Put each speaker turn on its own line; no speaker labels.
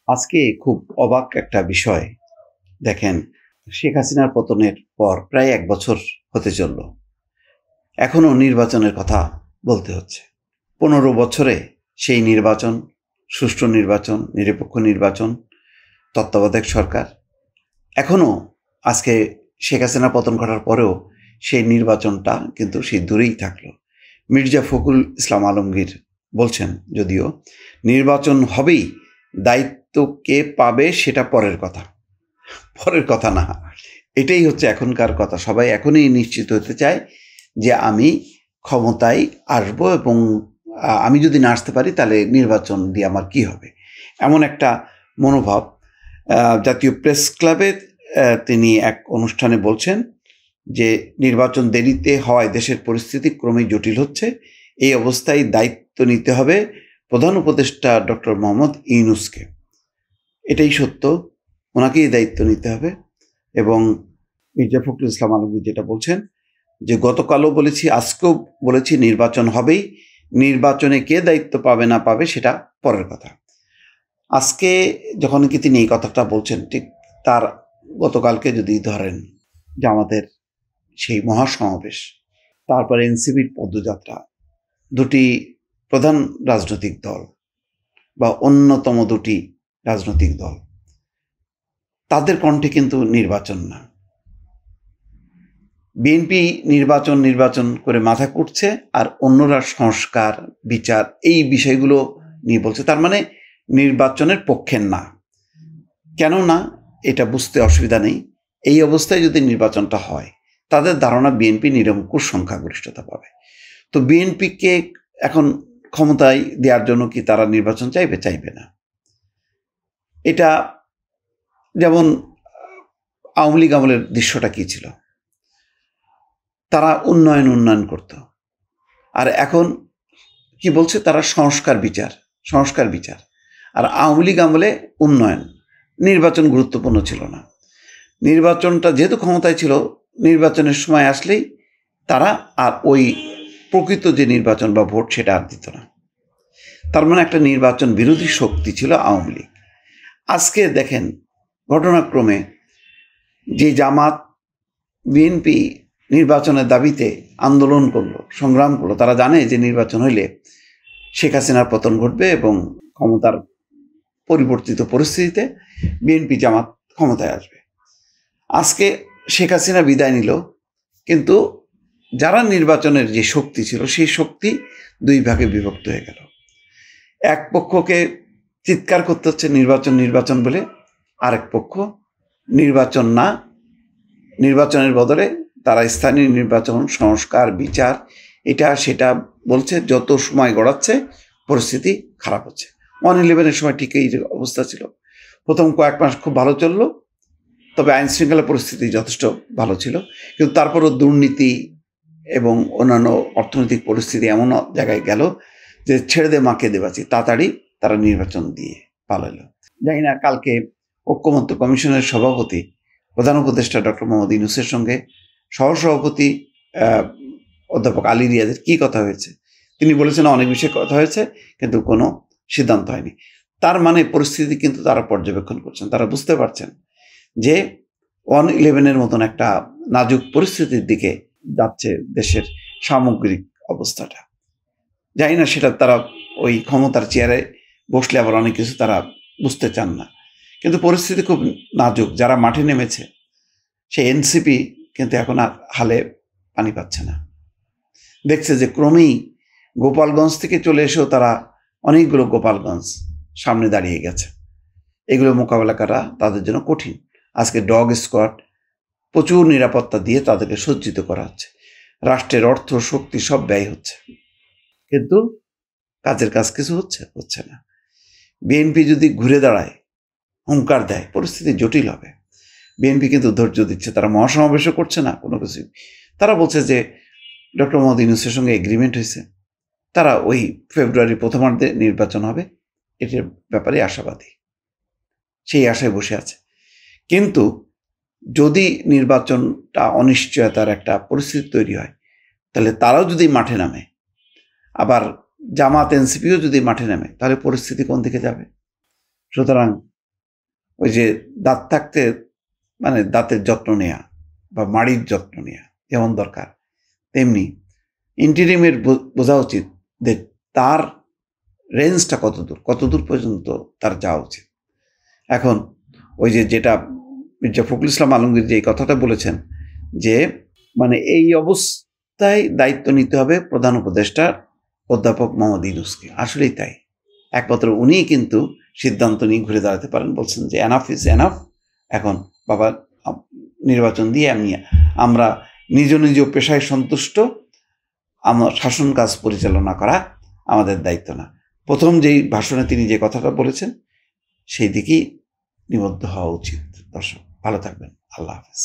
আজকে খুব অবাক একটা বিষয়। দেখেন, শেখ হাসিনার পতনের পর প্রায় ১ বছর হতে চলল। এখনো নির্বাচনের কথা বলতে হচ্ছে। ১৫ বছরে সেই নির্বাচন, সুষ্ঠু নির্বাচন, নিরপেক্ষ নির্বাচন, তত্ত্বাবধায়ক সরকার। এখনো আজকে শেখ হাসিনার পতন ঘটার পরেও সেই নির্বাচনটা কিন্তু সেই দূরেই থাকলো। মির্জা ফখরুল ইসলাম আলমগীর বলছেন, যদিও নির্বাচন হবেই, দায়িত্ব কে পাবে সেটা পরের কথা। পরের কথা না, এটাই হচ্ছে এখনকার কথা। সবাই এখনই নিশ্চিত হতে চায় যে আমি ক্ষমতায় আসব এবং আমি যদি না আসতে পারি তাহলে নির্বাচন দিয়ে আমার কি হবে, এমন একটা মনোভাব। জাতীয় প্রেস ক্লাবে তিনি এক অনুষ্ঠানে বলছেন যে নির্বাচন দেরিতে হওয়ায় দেশের পরিস্থিতি ক্রমেই জটিল হচ্ছে। এই অবস্থায় দায়িত্ব নিতে হবে প্রধান উপদেষ্টা ডক্টর মোহাম্মদ ইউনূসকে। এটাই সত্য, ওনাকেই দায়িত্ব নিতে হবে। এবং মির্জা ফখরুল ইসলাম আলমগীর যেটা বলছেন যে গতকালও বলেছি, আজকেও বলেছি, নির্বাচন হবেই, নির্বাচনে কে দায়িত্ব পাবে না পাবে সেটা পরের কথা। আজকে যখন কি তিনি এই কথাটা বলছেন, ঠিক তার গতকালকে যদি ধরেন যে আমাদের সেই মহাসমাবেশ, তারপরে এনসিপির পদযাত্রা, দুটি প্রধান রাজনৈতিক দল বা অন্যতম দুটি রাজনৈতিক দল, তাদের কণ্ঠে কিন্তু নির্বাচন না। বিএনপি নির্বাচন করে মাথা কুটছে, আর অন্যরা সংস্কার, বিচার, এই বিষয়গুলো নিয়ে বলছে। তার মানে নির্বাচনের পক্ষে না। কেন না, এটা বুঝতে অসুবিধা নেই। এই অবস্থায় যদি নির্বাচনটা হয়, তাদের ধারণা বিএনপি নিরঙ্কুশ সংখ্যাগরিষ্ঠতা পাবে। তো বিএনপিকে এখন ক্ষমতায় দেওয়ার জন্য কি তারা নির্বাচন চাইবে? চাইবে না। এটা যেমন আওয়ামী লীগ আমলের দৃশ্যটা কি ছিল, তারা উন্নয়ন করত, আর এখন কি বলছে তারা সংস্কার বিচার। আর আওয়ামী লীগ আমলে উন্নয়ন, নির্বাচন গুরুত্বপূর্ণ ছিল না। নির্বাচনটা যেহেতু ক্ষমতায় ছিল, নির্বাচনের সময় আসলেই তারা আর ওই প্রকৃত যে নির্বাচন বা ভোট সেটা আর দিত না। তার মানে একটা নির্বাচন বিরোধী শক্তি ছিল আওয়ামী লীগ। আজকে দেখেন, ঘটনাক্রমে যে জামাত বিএনপি নির্বাচনের দাবিতে আন্দোলন করলো, সংগ্রাম করলো, তারা জানে যে নির্বাচন হইলে শেখ হাসিনার পতন ঘটবে এবং ক্ষমতার পরিবর্তিত পরিস্থিতিতে বিএনপি জামাত ক্ষমতায় আসবে। আজকে শেখ হাসিনা বিদায় নিল, কিন্তু যারা নির্বাচনের যে শক্তি ছিল সেই শক্তি দুই ভাগে বিভক্ত হয়ে গেল। এক পক্ষকে চিৎকার করতে হচ্ছে নির্বাচন বলে, আরেক পক্ষ নির্বাচন না, নির্বাচনের বদলে তারা স্থানীয় নির্বাচন, সংস্কার, বিচার, এটা সেটা বলছে। যত সময় গড়াচ্ছে পরিস্থিতি খারাপ হচ্ছে। 1/11-এর সময় ঠিক এই অবস্থা ছিল। প্রথম কয়েক মাস খুব ভালো চলল, তবে আইন শৃঙ্খলা পরিস্থিতি যথেষ্ট ভালো ছিল, কিন্তু তারপরও দুর্নীতি এবং অন্যান্য অর্থনৈতিক পরিস্থিতি এমন জায়গায় গেল যে ছেড়ে দে মাকে দেবাছি, তাড়াতাড়ি তারা নির্বাচন দিয়ে পালালো। জানি না কালকে ঐক্যমত্য কমিশনের সভাপতি প্রধান উপদেষ্টা ডক্টর মোহাম্মদ ইউনূসের সঙ্গে সহসভাপতি অধ্যাপক আলী রিয়াজের কি কথা হয়েছে। তিনি বলেছেন অনেক বিষয়ে কথা হয়েছে, কিন্তু কোনো সিদ্ধান্ত হয়নি। তার মানে পরিস্থিতি কিন্তু তারা পর্যবেক্ষণ করছেন, তারা বুঝতে পারছেন যে 1/11-এর মতন একটা নাজুক পরিস্থিতির দিকে যাচ্ছে দেশের সামগ্রিক অবস্থাটা। জানি না সেটা তারা ওই ক্ষমতার চেয়ারে বসলে আবার অনেক কিছু তারা বুঝতে চান না, কিন্তু পরিস্থিতি খুব নাজুক। যারা মাঠে নেমেছে, সেই এনসিপি কিন্তু এখন আর হালে পানি পাচ্ছে না। দেখছে যে ক্রমেই গোপালগঞ্জ থেকে চলে এসেও তারা অনেকগুলো গোপালগঞ্জ সামনে দাঁড়িয়ে গেছে। এগুলো মোকাবেলা করা তাদের জন্য কঠিন। আজকে ডগ স্কোয়াড, প্রচুর নিরাপত্তা দিয়ে তাদেরকে সজ্জিত করা হচ্ছে। রাষ্ট্রের অর্থ শক্তি সব ব্যয় হচ্ছে, কিন্তু কাজের কাজ কিছু হচ্ছে না। বিএনপি যদি ঘুরে দাঁড়ায়, হুঙ্কার দেয়, পরিস্থিতি জটিল হবে। বিএনপি কিন্তু ধৈর্য দিচ্ছে, তারা মহাসমাবেশও করছে না, কোনো কিছু। তারা বলছে যে ডক্টর মোহাম্মদ ইউনূসের সঙ্গে এগ্রিমেন্ট হয়েছে, তারা ওই ফেব্রুয়ারি প্রথমার্ধে নির্বাচন হবে, এটার ব্যাপারে আশাবাদী, সেই আশায় বসে আছে। কিন্তু যদি নির্বাচনটা অনিশ্চয়তার একটা পরিস্থিতি তৈরি হয়, তাহলে তারাও যদি মাঠে নামে, আবার জামাত এনসিপিও যদি মাঠে নামে, তাহলে পরিস্থিতি কোন দিকে যাবে? সুতরাং ওই যে দাঁত থাকতে মানে দাঁতের যত্ন নেওয়া বা মাড়ির যত্ন নেওয়া যেমন দরকার, তেমনি ইন্টিরিমের বোঝা উচিত যে তার রেঞ্জটা কতদূর পর্যন্ত তার যাওয়া উচিত। এখন ওই যে যেটা মির্জা ফখরুল ইসলাম আলমগীর যে কথাটা বলেছেন যে মানে এই অবস্থায় দায়িত্ব নিতে হবে প্রধান উপদেষ্টা অধ্যাপক মোহাম্মদ ইউনূসকে। আসলেই তাই, একমাত্র উনিই কিন্তু সিদ্ধান্ত নিয়ে ঘুরে দাঁড়াতে পারেন। বলছেন যে এনাফ ইজ এনাফ, এখন বাবা নির্বাচন দিয়ে আমরা নিজ নিজ পেশায় সন্তুষ্ট, আমার শাসন কাজ পরিচালনা করা আমাদের দায়িত্ব না। প্রথম যেই ভাষণে তিনি যে কথাটা বলেছেন সেই দিকেই নিবদ্ধ হওয়া উচিত। দর্শক ভালো থাকবেন, আল্লাহ হাফেজ।